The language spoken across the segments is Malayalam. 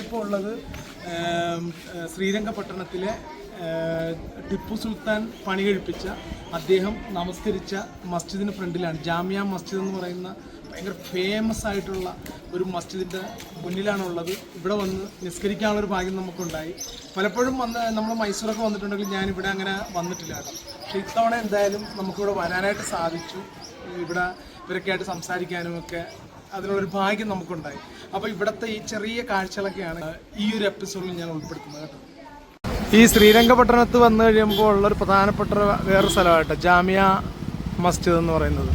ഞാനിപ്പോൾ ഉള്ളത് ശ്രീരംഗപട്ടണത്തിലെ ടിപ്പു സുൽത്താൻ പണി കഴിപ്പിച്ച അദ്ദേഹം നമസ്കരിച്ച മസ്ജിദിന് ഫ്രണ്ടിലാണ്. ജാമിയ മസ്ജിദ് എന്ന് പറയുന്ന ഭയങ്കര ഫേമസ് ആയിട്ടുള്ള ഒരു മസ്ജിദിൻ്റെ മുന്നിലാണുള്ളത്. ഇവിടെ വന്ന് നിസ്കരിക്കാനുള്ളൊരു ഭാഗ്യം നമുക്കുണ്ടായി. പലപ്പോഴും നമ്മൾ മൈസൂരൊക്കെ വന്നിട്ടുണ്ടെങ്കിൽ ഞാനിവിടെ അങ്ങനെ വന്നിട്ടില്ല കേട്ടോ. പക്ഷേ ഇത്തവണ എന്തായാലും നമുക്കിവിടെ വരാനായിട്ട് സാധിച്ചു. ഇവിടെ ഇവരൊക്കെ ആയിട്ട് സംസാരിക്കാനും ഒക്കെ അതിനുള്ളൊരു ഭാഗ്യം നമുക്കുണ്ടായി. അപ്പോൾ ഇവിടുത്തെ ഈ ചെറിയ കാഴ്ചകളൊക്കെയാണ് ഈ ഒരു എപ്പിസോഡിൽ ഞാൻ ഉൾപ്പെടുത്തുന്നത് കേട്ടോ. ഈ ശ്രീരംഗപട്ടണത്ത് വന്നു കഴിയുമ്പോൾ ഉള്ളൊരു പ്രധാനപ്പെട്ട വേറൊരു സ്ഥലമായിട്ട് ജാമിയ മസ്ജിദ് എന്ന് പറയുന്നത്.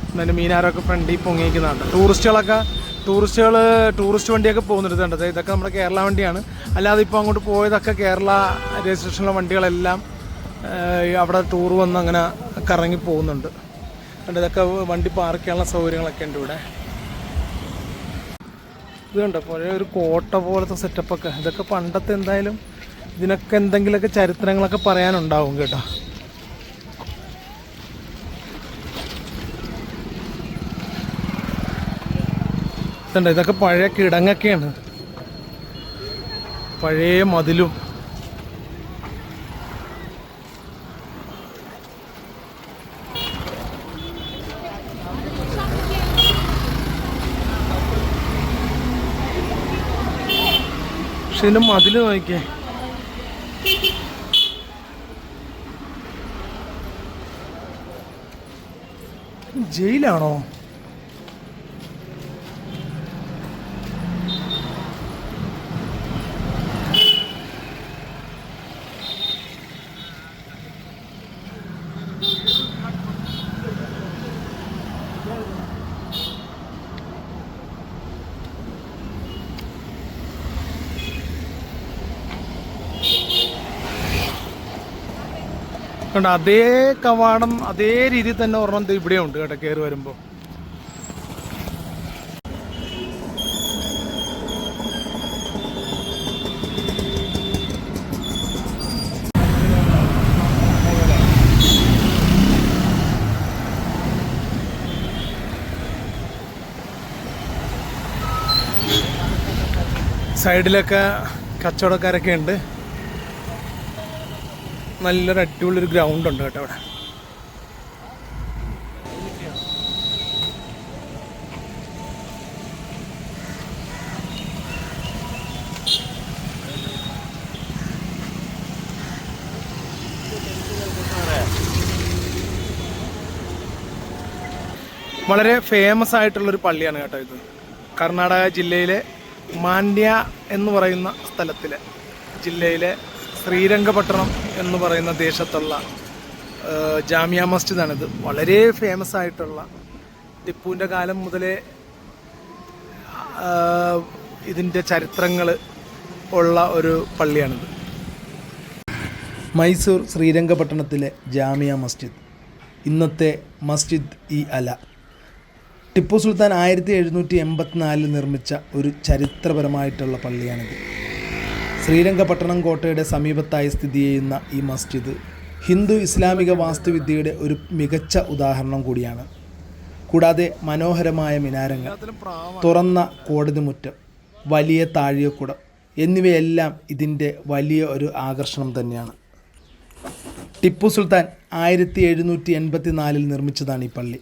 അതിൻ്റെ മീനാരൊക്കെ ഫ്രണ്ടിൽ പൊങ്ങിയിരിക്കുന്നുണ്ട്. ടൂറിസ്റ്റ് വണ്ടിയൊക്കെ പോകുന്നുണ്ട്. ഇതൊക്കെ നമ്മുടെ കേരള വണ്ടിയാണ്. അല്ലാതെ ഇപ്പോൾ അങ്ങോട്ട് പോയതൊക്കെ കേരള രജിസ്ട്രേഷനുള്ള വണ്ടികളെല്ലാം അവിടെ ടൂർ വന്ന് അങ്ങനെ കറങ്ങി പോകുന്നുണ്ട്. ഇതൊക്കെ വണ്ടി പാർക്ക് ചെയ്യാനുള്ള സൗകര്യങ്ങളൊക്കെ ഉണ്ട് ഇവിടെ. ഇത് കണ്ടോ പഴയ ഒരു കോട്ട പോലത്തെ സെറ്റപ്പൊക്കെ. ഇതൊക്കെ പണ്ടത്തെ എന്തായാലും ഇതിനൊക്കെ എന്തെങ്കിലുമൊക്കെ ചരിത്രങ്ങളൊക്കെ പറയാനുണ്ടാവും കേട്ടോ. ഇതൊക്കെ പഴയ കിടങ്ങൊക്കെയാണ്, പഴയ മതിലും. പക്ഷെ ഇതിൻ്റെ മതിൽ നോക്കിയേ, ജയിലാണോ? കണ്ട അതേ കവാടം അതേ രീതിയിൽ തന്നെ ഒരെണ്ണം ഇവിടെ ഉണ്ട് കേട്ടോ. കയറി വരുമ്പോൾ സൈഡിലൊക്കെ കച്ചവടക്കാരൊക്കെ ഉണ്ട്. നല്ലൊരു അടിപൊളിയൊരു ഗ്രൗണ്ട് ഉണ്ട് കേട്ടോ അവിടെ. വളരെ ഫേമസ് ആയിട്ടുള്ളൊരു പള്ളിയാണ് കേട്ടോ ഇത്. കർണാടക ജില്ലയിലെ മാണ്ഡ്യ എന്ന് പറയുന്ന സ്ഥലത്തിലെ ജില്ലയിലെ ശ്രീരംഗപട്ടണം എന്ന് പറയുന്ന ദേശത്തുള്ള ജാമിയ മസ്ജിദാണിത്. വളരെ ഫേമസ് ആയിട്ടുള്ള ടിപ്പുവിൻ്റെ കാലം മുതലേ ഇതിൻ്റെ ചരിത്രങ്ങൾ ഉള്ള ഒരു പള്ളിയാണിത്. മൈസൂർ ശ്രീരംഗപട്ടണത്തിലെ ജാമിയ മസ്ജിദ്, ഇന്നത്തെ മസ്ജിദ് ഇ അല. ടിപ്പു സുൽത്താൻ 1784 നിർമ്മിച്ച ഒരു ചരിത്രപരമായിട്ടുള്ള പള്ളിയാണിത്. ശ്രീരംഗപട്ടണം കോട്ടയുടെ സമീപത്തായി സ്ഥിതി ചെയ്യുന്ന ഈ മസ്ജിദ് ഹിന്ദു ഇസ്ലാമിക വാസ്തുവിദ്യയുടെ ഒരു മികച്ച ഉദാഹരണം കൂടിയാണ്. കൂടാതെ മനോഹരമായ മിനാരങ്ങൾ, തുറന്ന കോടതിമുറ്റം, വലിയ താഴികക്കുടം എന്നിവയെല്ലാം ഇതിൻ്റെ വലിയ ഒരു ആകർഷണം തന്നെയാണ്. ടിപ്പു സുൽത്താൻ 1784 നിർമ്മിച്ചതാണ് ഈ പള്ളി.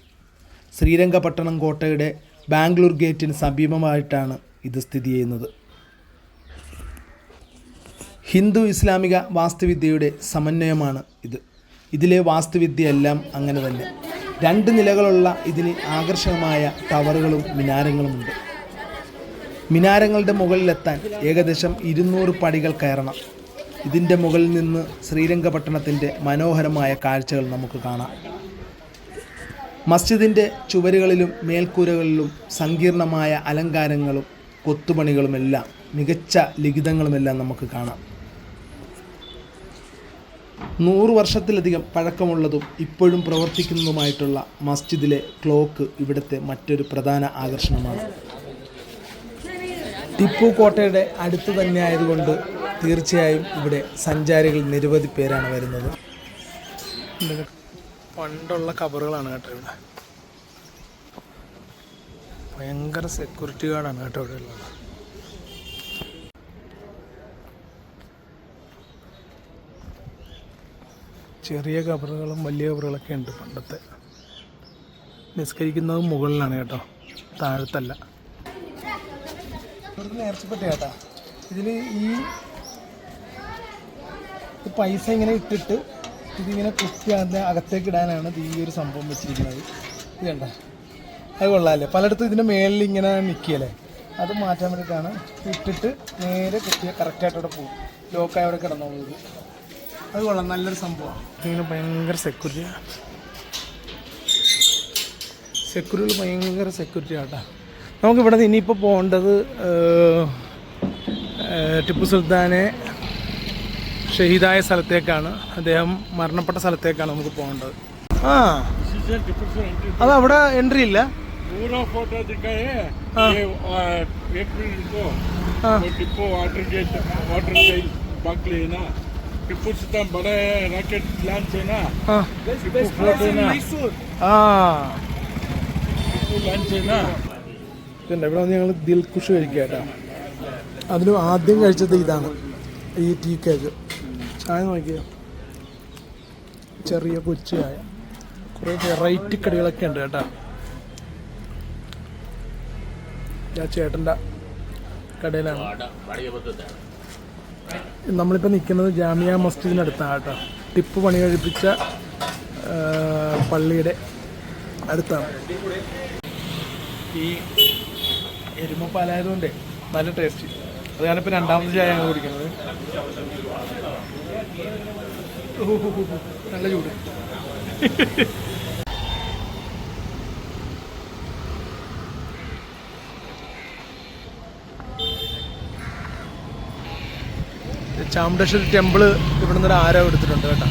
ശ്രീരംഗപട്ടണം കോട്ടയുടെ ബാംഗ്ലൂർ ഗേറ്റിന് സമീപമായിട്ടാണ് ഇത് സ്ഥിതി ചെയ്യുന്നത്. ഹിന്ദു ഇസ്ലാമിക വാസ്തുവിദ്യയുടെ സമന്വയമാണ് ഇത്. ഇതിലെ വാസ്തുവിദ്യയെല്ലാം അങ്ങനെ തന്നെ. 2 നിലകളുള്ള ഇതിന് ആകർഷകമായ ടവറുകളും മിനാരങ്ങളുമുണ്ട്. മിനാരങ്ങളുടെ മുകളിലെത്താൻ ഏകദേശം 200 പടികൾ കയറണം. ഇതിൻ്റെ മുകളിൽ നിന്ന് ശ്രീരംഗപട്ടണത്തിൻ്റെ മനോഹരമായ കാഴ്ചകൾ നമുക്ക് കാണാം. മസ്ജിദിൻ്റെ ചുവരുകളിലും മേൽക്കൂരകളിലും സങ്കീർണമായ അലങ്കാരങ്ങളും കൊത്തുപണികളുമെല്ലാം മികച്ച ലിഖിതങ്ങളുമെല്ലാം നമുക്ക് കാണാം. 100 വർഷത്തിലധികം പഴക്കമുള്ളതും ഇപ്പോഴും പ്രവർത്തിക്കുന്നതുമായിട്ടുള്ള മസ്ജിദിലെ ക്ലോക്ക് ഇവിടുത്തെ മറ്റൊരു പ്രധാന ആകർഷണമാണ്. ടിപ്പു കോട്ടയുടെ അടുത്ത് തന്നെ ആയതുകൊണ്ട് തീർച്ചയായും ഇവിടെ സഞ്ചാരികൾ നിരവധി പേരാണ് വരുന്നത്. പണ്ടുള്ള കബറുകളാണ് കേട്ടോ ഇവിടെ. ഭയങ്കര സെക്യൂരിറ്റി ഗാർഡാണ് കേട്ടോ ഇവിടെ ഉള്ളത്. ചെറിയ കബറുകളും വലിയ കബറുകളൊക്കെ ഉണ്ട് പണ്ടത്തെ. നിസ്കരിക്കുന്നത് മുകളിലാണ് കേട്ടോ, താഴത്തല്ല. ഇവിടുത്തെ നേർച്ചപ്പെട്ട ചേട്ടാ, ഇതിൽ ഈ പൈസ ഇങ്ങനെ ഇട്ടിട്ട് ഇതിങ്ങനെ കുത്തി അതിൻ്റെ അകത്തേക്ക് ഇടാനാണ് ഈ ഒരു സംഭവം വെച്ചിരിക്കുന്നത്. ഇത് കണ്ട, അത് കൊള്ളാമല്ലേ. പലയിടത്തും ഇതിൻ്റെ മേളിൽ ഇങ്ങനെ നിൽക്കുകയല്ലേ, അത് മാറ്റാൻ വേണ്ടിയിട്ടാണ്. ഇട്ടിട്ട് നേരെ കുത്തിയാൽ കറക്റ്റായിട്ട് അവിടെ പോകും, ലോക്കായി അവിടെ കിടന്നോളൂ. അത് കൊള്ളാം, നല്ലൊരു സംഭവമാണ്. ഇങ്ങനെ ഭയങ്കര സെക്യൂരിറ്റികൾ ഭയങ്കര സെക്യൂരിറ്റി ആട്ടാ. നമുക്കിവിടെ നിന്ന് ഇനിയിപ്പോൾ പോകേണ്ടത് ടിപ്പു സുൽത്താനെ ഷഹീദായ സ്ഥലത്തേക്കാണ്, അദ്ദേഹം മരണപ്പെട്ട സ്ഥലത്തേക്കാണ് നമുക്ക് പോകേണ്ടത്. ആ, അതവിടെ എൻട്രി ഇല്ല. पूरा फोटो दिखाए ये अप्रैल को टिप्पू वाटर साइड बाकले है ना, टिप्पू सुल्तान बड़ा रॉकेट लॉन्च है ना, टिप्पू फ्लोट है ना, टिप्पू लॉन्च है ना. ഇവിടെ വന്ന് ഞങ്ങൾ ദിൽഖുഷ് കഴിക്കുക കേട്ടോ. അതിന് ആദ്യം കഴിച്ചത് ഇതാണ്, ഈ ടീ കേക്ക്. ചായ നോക്കിയോ, ചെറിയ കൊച്ചു ചായ. കുറേ വെറൈറ്റി കടികളൊക്കെ ഉണ്ട് കേട്ടോ. ഞാൻ ചേട്ടൻ്റെ കടയിലാണ്. നമ്മളിപ്പോൾ നിൽക്കുന്നത് ജാമിയ മസ്ജിദിനടുത്താണ് കേട്ടോ. ടിപ്പു പണി കഴിപ്പിച്ച പള്ളിയുടെ അടുത്താണ്. ഈ എരുമപ്പാലായതുകൊണ്ട് നല്ല ടേസ്റ്റ്. അത് ഞാനിപ്പോൾ രണ്ടാമത്തെ ചായയാണ് കുടിക്കുന്നത്. നല്ല ചൂട്. ചാമുണ്ടേശ്വരി ടെമ്പിള് ഇവിടെ നിന്നൊരു ആരോ എടുത്തിട്ടുണ്ട് കേട്ടോ.